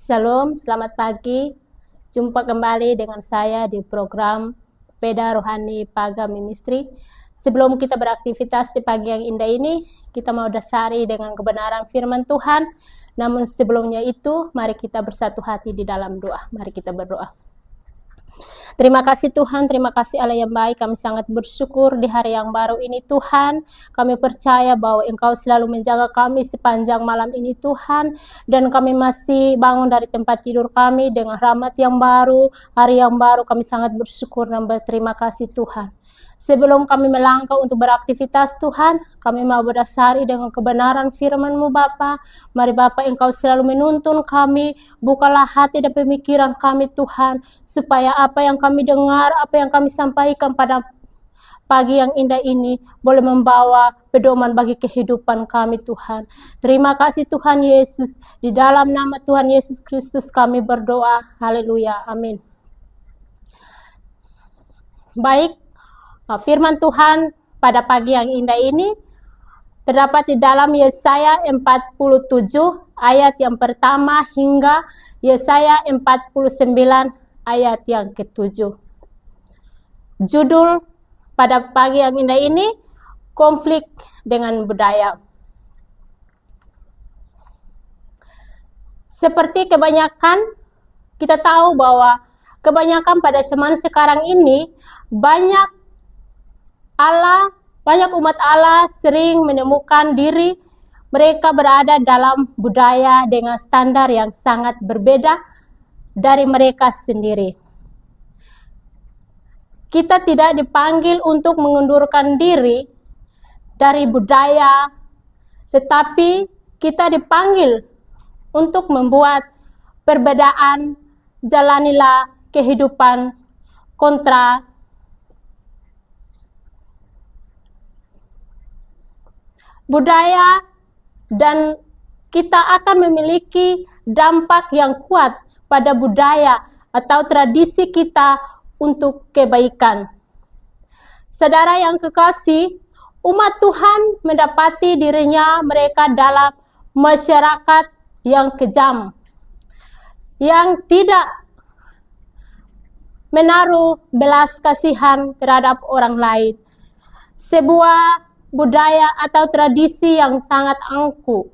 Shalom, selamat pagi. Jumpa kembali dengan saya di program Peda Rohani Paga Ministry. Sebelum kita beraktivitas di pagi yang indah ini, kita mau dasari dengan kebenaran firman Tuhan. Namun sebelumnya itu, mari kita bersatu hati di dalam doa. Mari kita berdoa. Terima kasih Tuhan, terima kasih Allah yang baik. Kami sangat bersyukur di hari yang baru ini Tuhan. Kami percaya bahwa Engkau selalu menjaga kami sepanjang malam ini Tuhan. Dan kami masih bangun dari tempat tidur kami dengan rahmat yang baru, hari yang baru. Kami sangat bersyukur dan berterima kasih Tuhan. Sebelum kami melangkah untuk beraktivitas Tuhan, kami mau berdasari dengan kebenaran firman-Mu Bapa. Mari Bapa, Engkau selalu menuntun kami, bukalah hati dan pemikiran kami Tuhan, supaya apa yang kami dengar, apa yang kami sampaikan pada pagi yang indah ini boleh membawa pedoman bagi kehidupan kami Tuhan. Terima kasih Tuhan Yesus, di dalam nama Tuhan Yesus Kristus kami berdoa. Haleluya, amin. Baik, firman Tuhan pada pagi yang indah ini terdapat di dalam Yesaya 47 ayat yang pertama hingga Yesaya 49 ayat yang ke-7. Judul pada pagi yang indah ini, konflik dengan budaya. Seperti kebanyakan, kita tahu bahwa kebanyakan pada zaman sekarang ini banyak umat Allah sering menemukan diri mereka berada dalam budaya dengan standar yang sangat berbeda dari mereka sendiri. Kita tidak dipanggil untuk mengundurkan diri dari budaya, tetapi kita dipanggil untuk membuat perbedaan, jalanilah kehidupan kontra budaya, dan kita akan memiliki dampak yang kuat pada budaya atau tradisi kita untuk kebaikan. Saudara yang kekasih, umat Tuhan mendapati dirinya mereka dalam masyarakat yang kejam, yang tidak menaruh belas kasihan terhadap orang lain. Sebuah budaya atau tradisi yang sangat angkuh,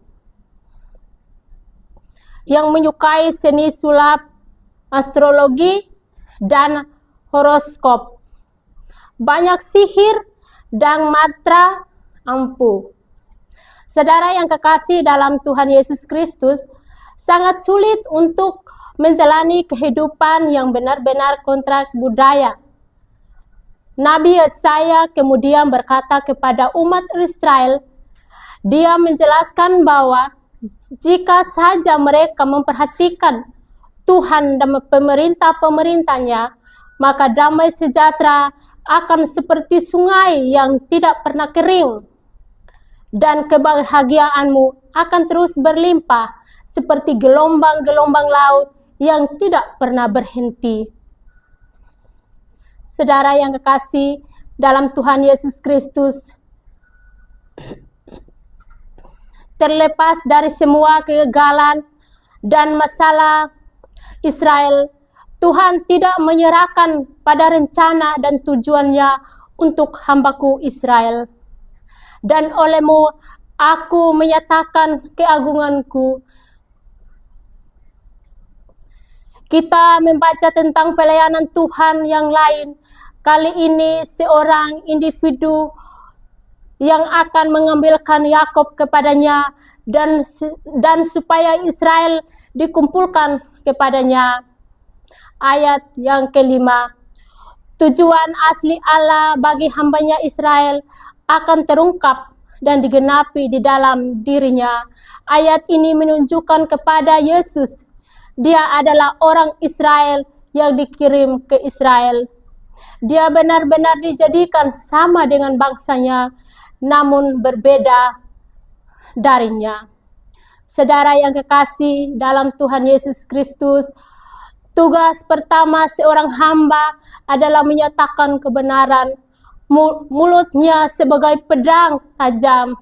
yang menyukai seni sulap, astrologi, dan horoskop. Banyak sihir dan mantra ampuh. Saudara yang kekasih dalam Tuhan Yesus Kristus, sangat sulit untuk menjalani kehidupan yang benar-benar kontra budaya. Nabi Yesaya kemudian berkata kepada umat Israel, dia menjelaskan bahwa jika saja mereka memperhatikan Tuhan dan pemerintah-pemerintahnya, maka damai sejahtera akan seperti sungai yang tidak pernah kering, dan kebahagiaanmu akan terus berlimpah seperti gelombang-gelombang laut yang tidak pernah berhenti. Saudara yang kekasih dalam Tuhan Yesus Kristus, terlepas dari semua kegagalan dan masalah Israel, Tuhan tidak menyerahkan pada rencana dan tujuannya untuk hambaku Israel. Dan olehmu aku menyatakan keagunganku. Kita membaca tentang pelayanan Tuhan yang lain. Kali ini seorang individu yang akan mengambilkan Yakub kepadanya dan supaya Israel dikumpulkan kepadanya. Ayat yang kelima, tujuan asli Allah bagi hambanya Israel akan terungkap dan digenapi di dalam dirinya. Ayat ini menunjukkan kepada Yesus. Dia adalah orang Israel yang dikirim ke Israel. Dia benar-benar dijadikan sama dengan bangsanya, namun berbeda darinya. Saudara yang kekasih dalam Tuhan Yesus Kristus, tugas pertama seorang hamba adalah menyatakan kebenaran. Mulutnya sebagai pedang tajam.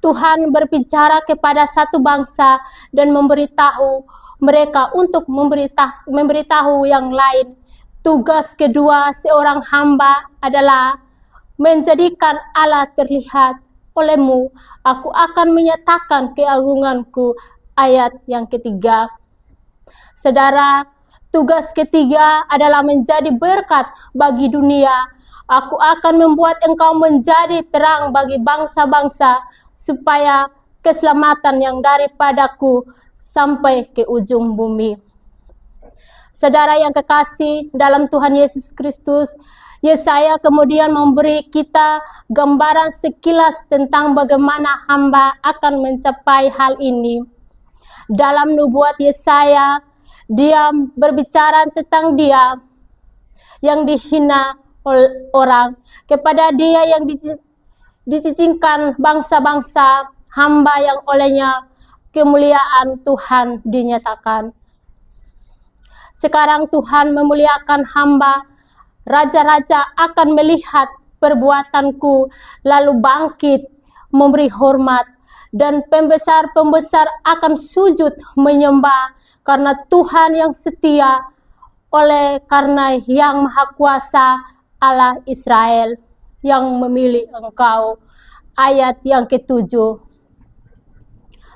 Tuhan berbicara kepada satu bangsa dan memberitahu mereka untuk memberitahu yang lain. Tugas kedua seorang hamba adalah menjadikan Allah terlihat olehmu. Aku akan menyatakan keagunganku. Ayat yang ketiga. Saudara, tugas ketiga adalah menjadi berkat bagi dunia. Aku akan membuat engkau menjadi terang bagi bangsa-bangsa, supaya keselamatan yang daripadaku sampai ke ujung bumi. Saudara yang kekasih dalam Tuhan Yesus Kristus, Yesaya kemudian memberi kita gambaran sekilas tentang bagaimana hamba akan mencapai hal ini. Dalam nubuat Yesaya, dia berbicara tentang dia yang dihina orang, kepada dia yang dicicingkan bangsa-bangsa, hamba yang olehnya kemuliaan Tuhan dinyatakan. Sekarang Tuhan memuliakan hamba. Raja-raja akan melihat perbuatanku, lalu bangkit memberi hormat, dan pembesar-pembesar akan sujud menyembah, karena Tuhan yang setia, oleh karena yang Maha Kuasa Allah Israel yang memilih engkau. Ayat yang ketujuh.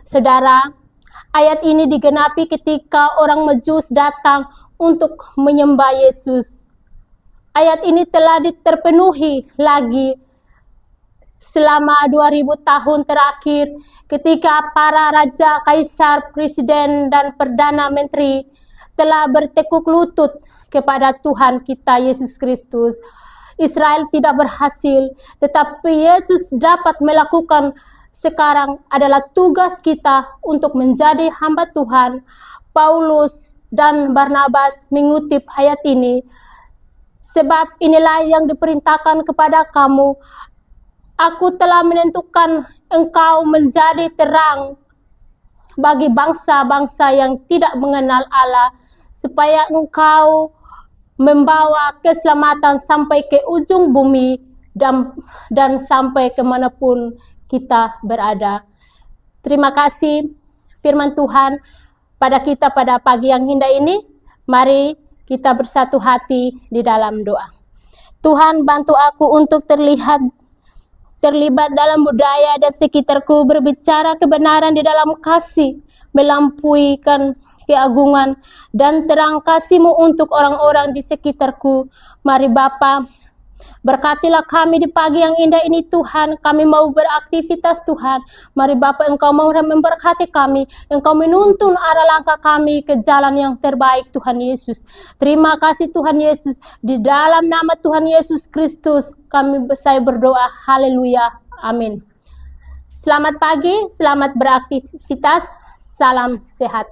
Saudara, ayat ini digenapi ketika orang Majus datang untuk menyembah Yesus. Ayat ini telah terpenuhi lagi selama 2000 tahun terakhir, ketika para raja, kaisar, presiden, dan perdana menteri telah bertekuk lutut kepada Tuhan kita Yesus Kristus. Israel tidak berhasil, tetapi Yesus dapat melakukan. Sekarang adalah tugas kita untuk menjadi hamba Tuhan. Paulus dan Barnabas mengutip ayat ini. Sebab inilah yang diperintahkan kepada kamu. Aku telah menentukan engkau menjadi terang bagi bangsa-bangsa yang tidak mengenal Allah, supaya engkau membawa keselamatan sampai ke ujung bumi dan sampai kemanapun kita berada. Terima kasih firman Tuhan pada kita pada pagi yang indah ini. Mari kita bersatu hati di dalam doa. Tuhan, bantu aku untuk terlibat dalam budaya dan sekitarku, berbicara kebenaran di dalam kasih, melampuikan keagungan dan terang kasih-Mu untuk orang-orang di sekitarku. Mari Bapa, berkatilah kami di pagi yang indah ini Tuhan. Kami mau beraktivitas Tuhan. Mari Bapa, Engkau mau memberkati kami. Engkau menuntun arah langkah kami ke jalan yang terbaik Tuhan Yesus. Terima kasih Tuhan Yesus. Di dalam nama Tuhan Yesus Kristus saya berdoa. Haleluya. Amin. Selamat pagi, selamat beraktivitas. Salam sehat.